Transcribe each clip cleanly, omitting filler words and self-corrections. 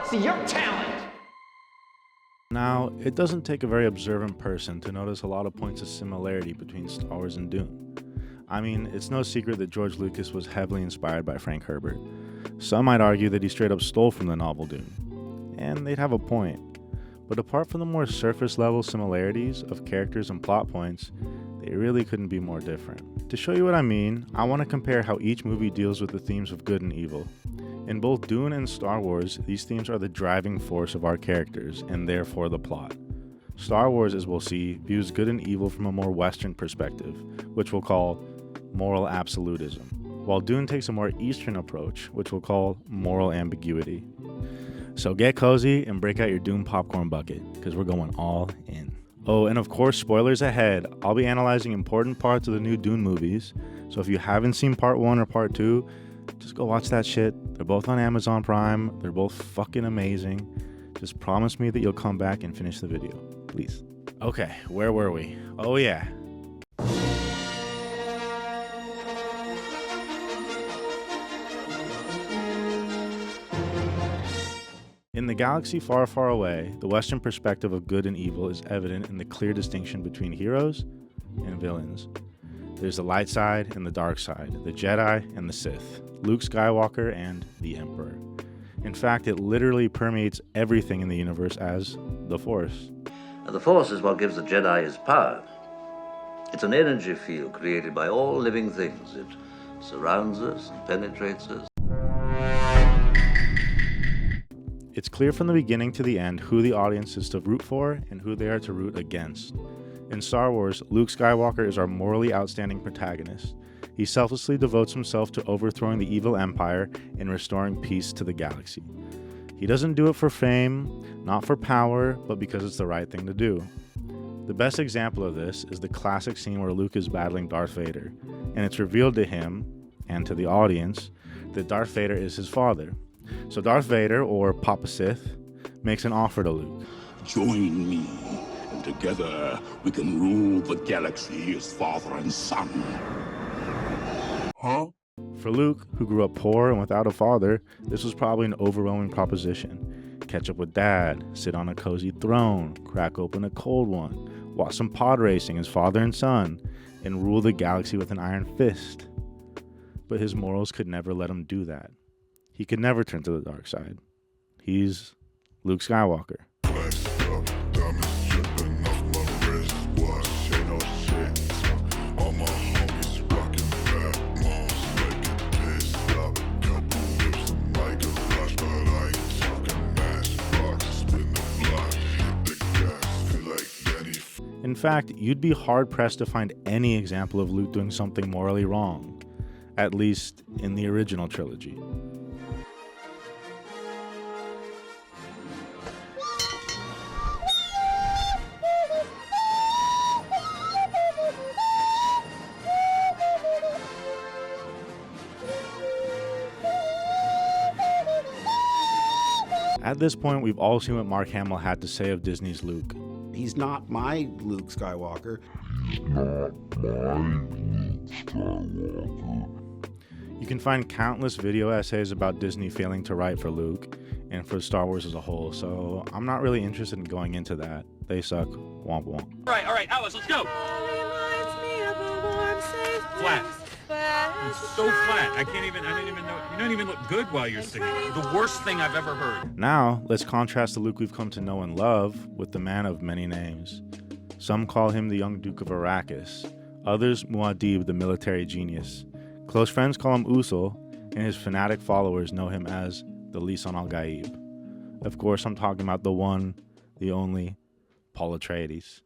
see your talent! Now, it doesn't take a very observant person to notice a lot of points of similarity between Star Wars and Dune. I mean, it's no secret that George Lucas was heavily inspired by Frank Herbert. Some might argue that he straight up stole from the novel Dune. And they'd have a point. But apart from the more surface level similarities of characters and plot points, they really couldn't be more different. To show you what I mean, I want to compare how each movie deals with the themes of good and evil. In both Dune and Star Wars, these themes are the driving force of our characters, and therefore the plot. Star Wars, as we'll see, views good and evil from a more Western perspective, which we'll call moral absolutism, while Dune takes a more Eastern approach, which we'll call moral ambiguity. So get cozy and break out your Dune popcorn bucket, because we're going all in. Oh, and of course, spoilers ahead, I'll be analyzing important parts of the new Dune movies, so if you haven't seen part 1 or part 2, just go watch that shit. They're both on Amazon Prime, they're both fucking amazing. Just promise me that you'll come back and finish the video, please. Okay, where were we? Oh yeah. In the galaxy far, far away, the Western perspective of good and evil is evident in the clear distinction between heroes and villains. There's the light side and the dark side, the Jedi and the Sith, Luke Skywalker and the Emperor. In fact, it literally permeates everything in the universe as the Force. The Force is what gives the Jedi his power. It's an energy field created by all living things. It surrounds us and penetrates us. It's clear from the beginning to the end who the audience is to root for and who they are to root against. In Star Wars, Luke Skywalker is our morally outstanding protagonist. He selflessly devotes himself to overthrowing the evil empire and restoring peace to the galaxy. He doesn't do it for fame, not for power, but because it's the right thing to do. The best example of this is the classic scene where Luke is battling Darth Vader, and it's revealed to him, and to the audience, that Darth Vader is his father. So Darth Vader, or Papa Sith, makes an offer to Luke. Join me, and together we can rule the galaxy as father and son. Huh? For Luke, who grew up poor and without a father, this was probably an overwhelming proposition. Catch up with Dad, sit on a cozy throne, crack open a cold one, watch some pod racing as father and son, and rule the galaxy with an iron fist. But his morals could never let him do that. He could never turn to the dark side. He's Luke Skywalker. In fact, you'd be hard-pressed to find any example of Luke doing something morally wrong, at least in the original trilogy. At this point, we've all seen what Mark Hamill had to say of Disney's Luke. He's not my Luke Skywalker. You can find countless video essays about Disney failing to write for Luke and for Star Wars as a whole, so I'm not really interested in going into that. They suck. Womp womp. All right, Alice, let's go. Flat. It's so flat. I didn't even know. You don't even look good while you're singing. The worst thing I've ever heard. Now, let's contrast the Luke we've come to know and love with the man of many names. Some call him the young Duke of Arrakis. Others, Muad'Dib, the military genius. Close friends call him Usul, and his fanatic followers know him as the Lisan al-Gaib. Of course, I'm talking about the one, the only, Paul Atreides.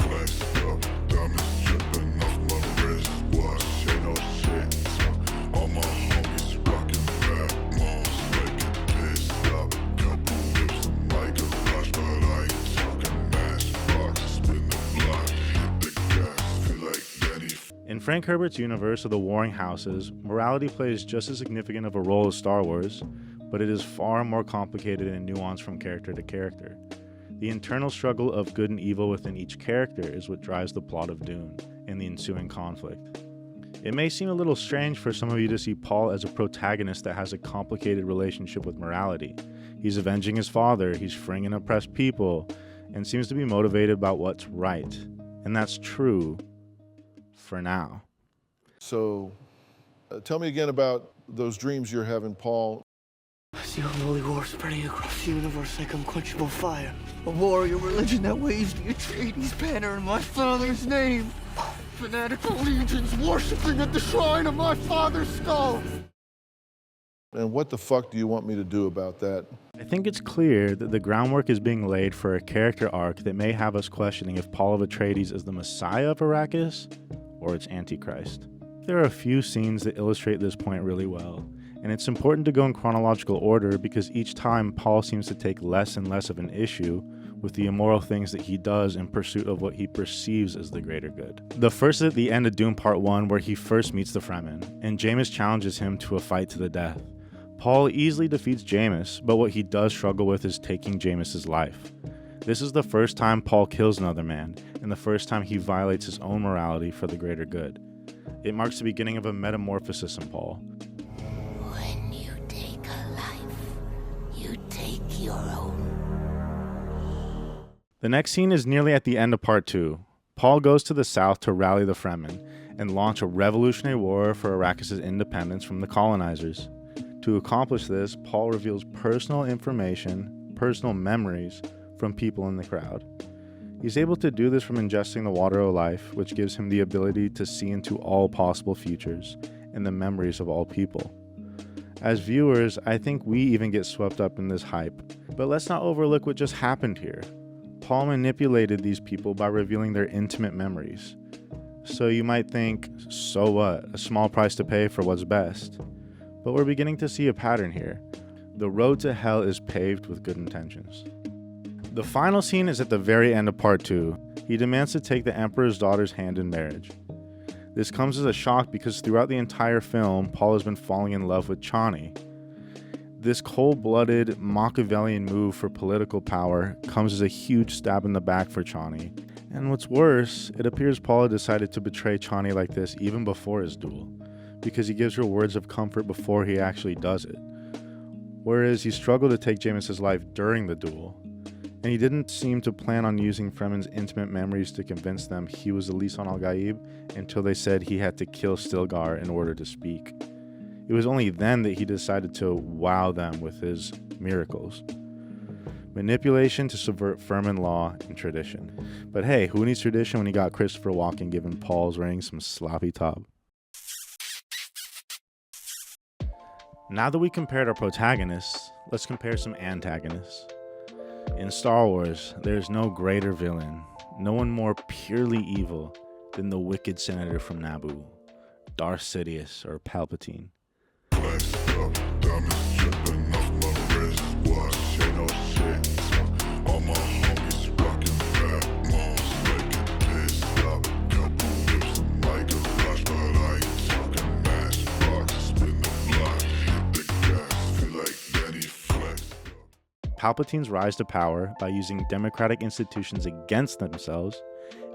In Frank Herbert's universe of the warring houses, morality plays just as significant of a role as Star Wars, but it is far more complicated and nuanced from character to character. The internal struggle of good and evil within each character is what drives the plot of Dune and the ensuing conflict. It may seem a little strange for some of you to see Paul as a protagonist that has a complicated relationship with morality. He's avenging his father, he's freeing an oppressed people, and seems to be motivated about what's right. And that's true for now. So, tell me again about those dreams you're having, Paul. I see a holy war spreading across the universe like unquenchable fire. A warrior religion that waves the Atreides banner in my father's name. Fanatical legions worshiping at the shrine of my father's skull. And what the fuck do you want me to do about that? I think it's clear that the groundwork is being laid for a character arc that may have us questioning if Paul of Atreides is the Messiah of Arrakis or its Antichrist. There are a few scenes that illustrate this point really well, and it's important to go in chronological order because each time Paul seems to take less and less of an issue with the immoral things that he does in pursuit of what he perceives as the greater good. The first is at the end of Dune Part 1 where he first meets the Fremen, and Jameis challenges him to a fight to the death. Paul easily defeats Jameis, but what he does struggle with is taking Jameis's life. This is the first time Paul kills another man, and the first time he violates his own morality for the greater good. It marks the beginning of a metamorphosis in Paul. When you take a life, you take your own. The next scene is nearly at the end of Part 2. Paul goes to the south to rally the Fremen and launch a revolutionary war for Arrakis' independence from the colonizers. To accomplish this, Paul reveals personal information, personal memories from people in the crowd. He's able to do this from ingesting the water of life, which gives him the ability to see into all possible futures and the memories of all people. As viewers, I think we even get swept up in this hype, but let's not overlook what just happened here. Paul manipulated these people by revealing their intimate memories. So you might think, so what? A small price to pay for what's best. But we're beginning to see a pattern here. The road to hell is paved with good intentions. The final scene is at the very end of Part 2. He demands to take the Emperor's daughter's hand in marriage. This comes as a shock because throughout the entire film, Paul has been falling in love with Chani. This cold-blooded Machiavellian move for political power comes as a huge stab in the back for Chani. And what's worse, it appears Paul had decided to betray Chani like this even before his duel, because he gives her words of comfort before he actually does it. Whereas he struggled to take Jameis' life during the duel, and he didn't seem to plan on using Fremen's intimate memories to convince them he was the Lisan al-Gaib until they said he had to kill Stilgar in order to speak. It was only then that he decided to wow them with his miracles. Manipulation to subvert Fremen law and tradition. But hey, who needs tradition when you got Christopher Walken giving Paul's ring some sloppy top? Now that we compared our protagonists, let's compare some antagonists. In Star Wars, there's no greater villain, no one more purely evil than the wicked senator from Naboo, Darth Sidious or Palpatine. Palpatine's rise to power by using democratic institutions against themselves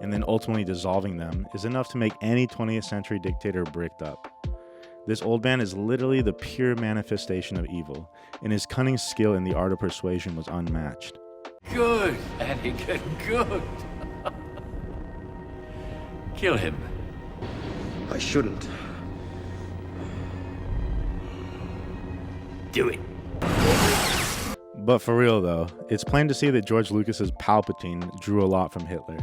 and then ultimately dissolving them is enough to make any 20th century dictator bricked up. This old man is literally the pure manifestation of evil, and his cunning skill in the art of persuasion was unmatched. Good, Anakin, good. Kill him. I shouldn't. Do it. But for real though, it's plain to see that George Lucas's Palpatine drew a lot from Hitler,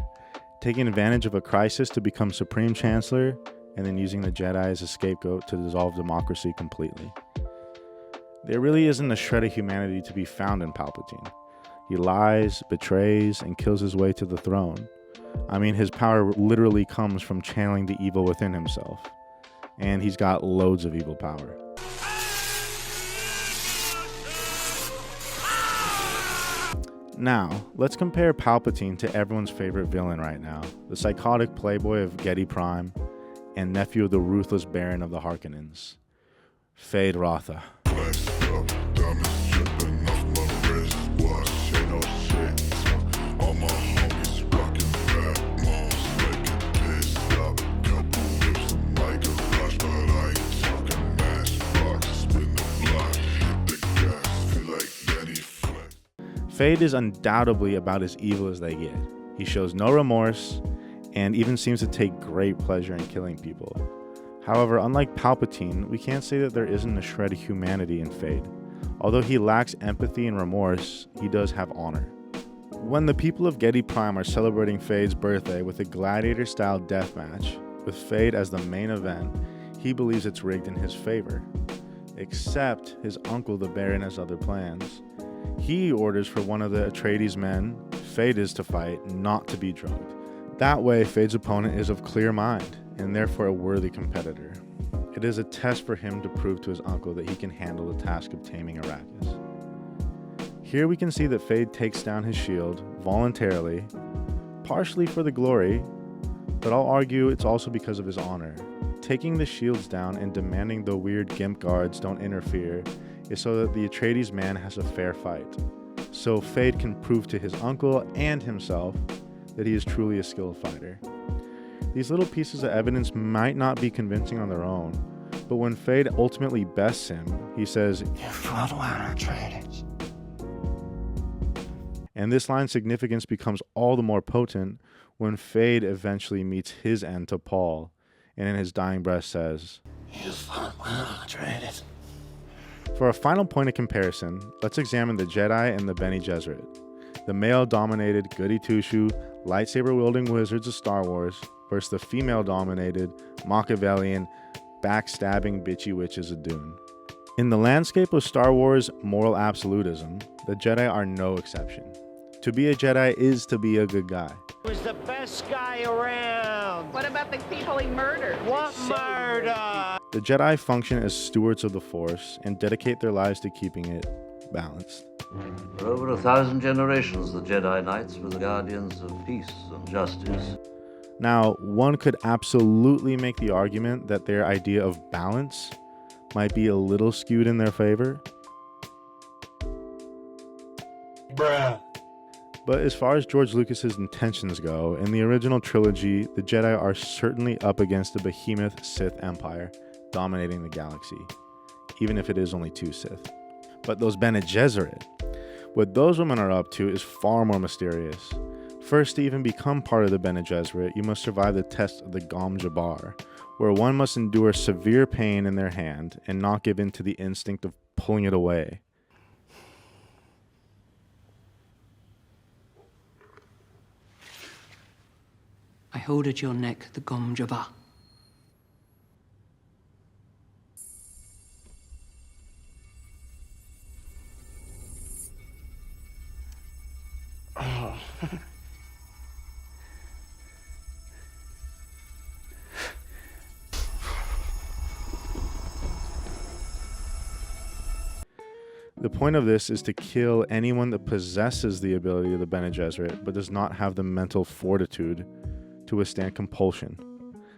taking advantage of a crisis to become Supreme Chancellor and then using the Jedi as a scapegoat to dissolve democracy completely. There really isn't a shred of humanity to be found in Palpatine. He lies, betrays, and kills his way to the throne. I mean, his power literally comes from channeling the evil within himself. And he's got loads of evil power. Now, let's compare Palpatine to everyone's favorite villain right now, the psychotic playboy of Getty Prime and nephew of the ruthless Baron of the Harkonnens, Fade Rotha. Fade is undoubtedly about as evil as they get. He shows no remorse and even seems to take great pleasure in killing people. However, unlike Palpatine, we can't say that there isn't a shred of humanity in Fade. Although he lacks empathy and remorse, he does have honor. When the people of Gedi Prime are celebrating Fade's birthday with a gladiator-style deathmatch, with Fade as the main event, he believes it's rigged in his favor. Except his uncle, the Baron, has other plans. He orders for one of the Atreides men Fade is to fight, not to be drugged. That way, Fade's opponent is of clear mind, and therefore a worthy competitor. It is a test for him to prove to his uncle that he can handle the task of taming Arrakis. Here we can see that Fade takes down his shield voluntarily, partially for the glory, but I'll argue it's also because of his honor. Taking the shields down and demanding the weird Gimp guards don't interfere is so that the Atreides man has a fair fight. So Fade can prove to his uncle and himself that he is truly a skilled fighter. These little pieces of evidence might not be convincing on their own, but when Fade ultimately bests him, he says, "You fought well, Atreides." And this line's significance becomes all the more potent when Fade eventually meets his end to Paul, and in his dying breath says, "You fought well, Atreides." For a final point of comparison, let's examine the Jedi and the Bene Gesserit, the male-dominated goody-two-shoe, lightsaber-wielding wizards of Star Wars versus the female-dominated, Machiavellian, backstabbing bitchy witches of Dune. In the landscape of Star Wars moral absolutism, the Jedi are no exception. To be a Jedi is to be a good guy. He was the best guy around. What about the people he murdered? What murder? The Jedi function as stewards of the Force and dedicate their lives to keeping it balanced. For over 1,000 generations, the Jedi Knights were the guardians of peace and justice. Now, one could absolutely make the argument that their idea of balance might be a little skewed in their favor. Bruh. But as far as George Lucas's intentions go, in the original trilogy, the Jedi are certainly up against the behemoth Sith Empire dominating the galaxy, even if it is only 2 Sith. But those Bene Gesserit, what those women are up to is far more mysterious. First, to even become part of the Bene Gesserit, you must survive the test of the Gom Jabbar, where one must endure severe pain in their hand and not give in to the instinct of pulling it away. I hold at your neck the Gom Jabbar. Oh. The point of this is to kill anyone that possesses the ability of the Bene Gesserit but does not have the mental fortitude to withstand compulsion.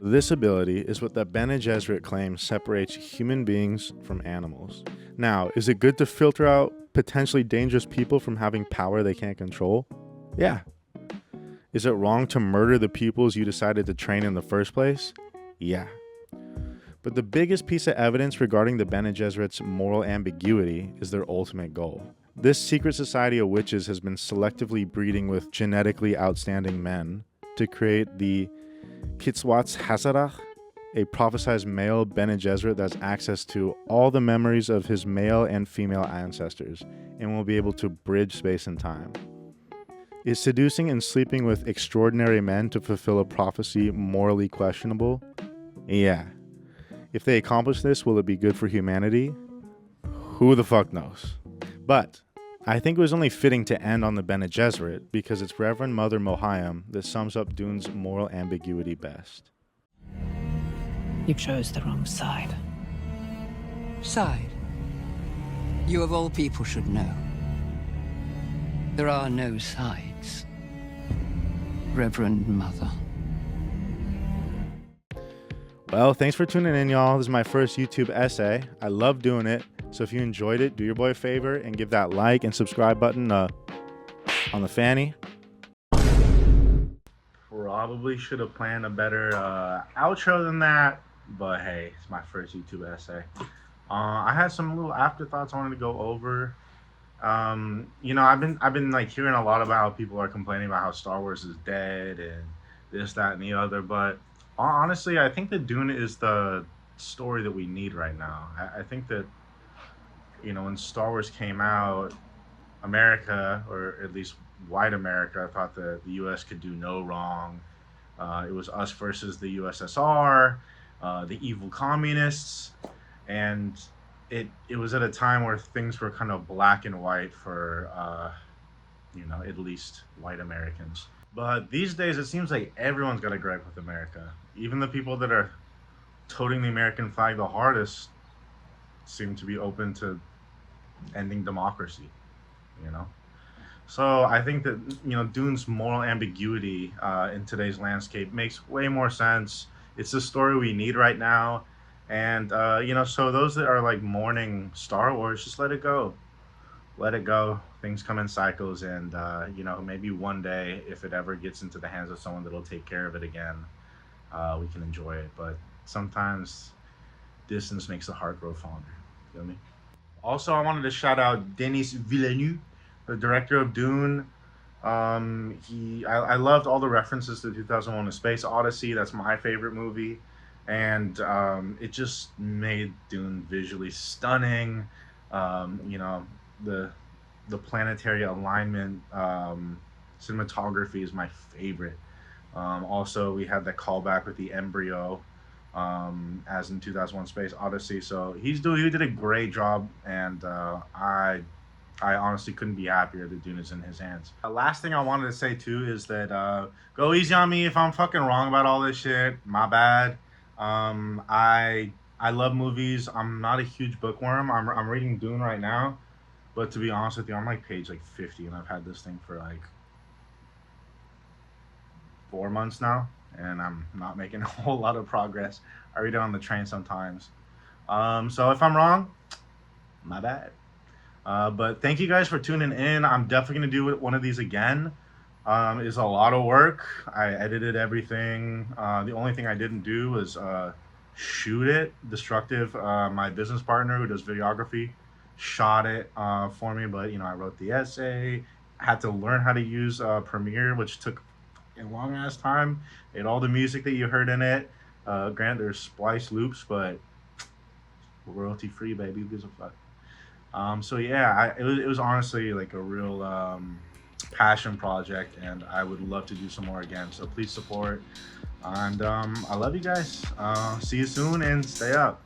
This ability is what the Bene Gesserit claim separates human beings from animals. Now, is it good to filter out potentially dangerous people from having power they can't control? Yeah. Is it wrong to murder the pupils you decided to train in the first place? Yeah. But the biggest piece of evidence regarding the Bene Gesserit's moral ambiguity is their ultimate goal. This secret society of witches has been selectively breeding with genetically outstanding men to create the Kitzwatz Hazarach, a prophesized male Bene Gesserit that has access to all the memories of his male and female ancestors and will be able to bridge space and time. Is seducing and sleeping with extraordinary men to fulfill a prophecy morally questionable? Yeah. If they accomplish this, will it be good for humanity? Who the fuck knows? But I think it was only fitting to end on the Bene Gesserit because it's Reverend Mother Mohayim that sums up Dune's moral ambiguity best. You chose the wrong side. Side? You of all people should know. There are no sides, Reverend Mother. Well, thanks for tuning in, y'all. This is my first YouTube essay. I love doing it. So if you enjoyed it, do your boy a favor and give that like and subscribe button on the fanny. Probably should have planned a better outro than that, but hey, it's my first YouTube essay. I had some little afterthoughts I wanted to go over. You know, I've been like hearing a lot about how people are complaining about how Star Wars is dead and this, that, and the other. But honestly, I think that Dune is the story that we need right now. I think that, you know, when Star Wars came out, America, or at least white America, thought that the U.S. could do no wrong. It was us versus the USSR, the evil communists, and it was at a time where things were kind of black and white for you know, at least white Americans. But these days, it seems like everyone's got a gripe with America. Even the people that are toting the American flag the hardest seem to be open to ending democracy. You know. So I think that, you know, Dune's moral ambiguity in today's landscape makes way more sense. It's the story we need right now, and you know, so those that are like mourning Star Wars, just let it go. Let it go. Things come in cycles, and you know, maybe one day, if it ever gets into the hands of someone that'll take care of it again, we can enjoy it. But sometimes distance makes the heart grow fonder. Feel me? Also, I wanted to shout out Denis Villeneuve, the director of Dune. I loved all the references to 2001: A Space Odyssey. That's my favorite movie, and it just made Dune visually stunning. You know, the planetary alignment, cinematography is my favorite. Also, we had the callback with the embryo, as in 2001: Space Odyssey. So he did a great job, and I honestly couldn't be happier that Dune is in his hands. The last thing I wanted to say too is that go easy on me if I'm fucking wrong about all this shit. My bad. I love movies. I'm not a huge bookworm. I'm reading Dune right now, but to be honest with you, I'm like page like 50, and I've had this thing for like 4 months now, and I'm not making a whole lot of progress. I read it on the train sometimes. So if I'm wrong, my bad. But thank you guys for tuning in. I'm definitely going to do one of these again. It's a lot of work. I edited everything. The only thing I didn't do was shoot it. Destructive, my business partner who does videography, shot it for me. But, you know, I wrote the essay. I had to learn how to use Premiere, which took a long ass time. And all the music that you heard in it. Grant, there's splice loops, but royalty free, baby. Who gives a fuck? So yeah, it was honestly like a real passion project, and I would love to do some more again. So please support, and I love you guys. See you soon, and stay up.